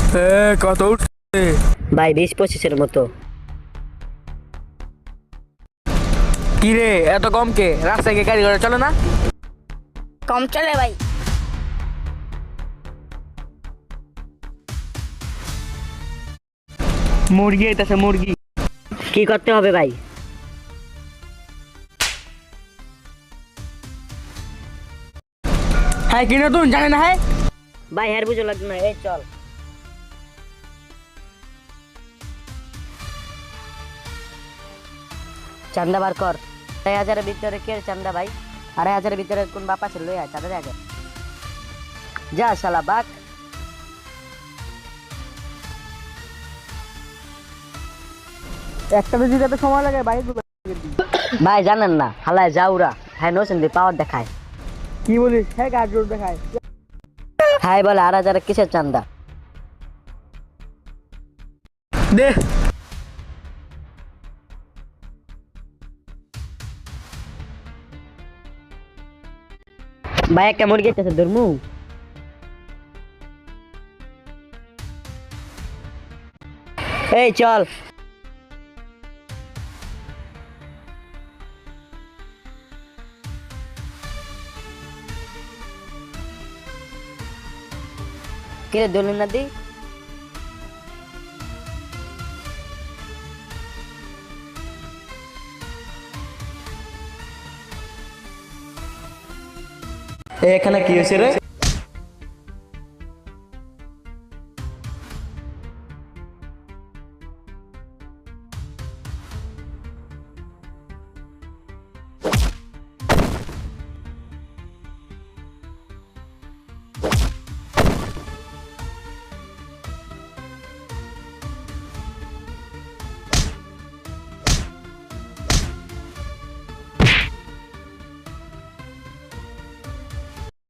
কত উঠছে? ভাই 20-25-এর মতো। কি রে, এত কম কে? রাস্তায় গিয়ে গাড়ি ঘোড়া চলে না? কম চলে ভাই। মুরগি আইতাছে, মুরগি। কি করতে হবে ভাই? হ্যাঁ, কি নতুন জানে না? হ্যাঁ, ভাই হের বুঝো লাগবে না, এই চল। চান্দা বার কর। 2,500-এর ভিতরে কে চান্দা ভাই? 2,500-এর ভিতরে কোন বাপ আছে? লই আয় চাঁদা আগে। যা শালা বাক। একটা বেশি যেতে সময় লাগে বাইক। ভাই জানেন না, হালায় যাউরা হ্যাঁ নোসেন দি পাওয়ার দেখায়। কি বলিস? হ্যাঁ, গাড়ি রোড দেখায়। হ্যাঁ বলে 2,500 কিসের চান্দা? দে। ভাই একটা মুরগি আছে ধর্মু। এই চল। কিরে দলিল না দি? এখানে কি হয়েছে রে?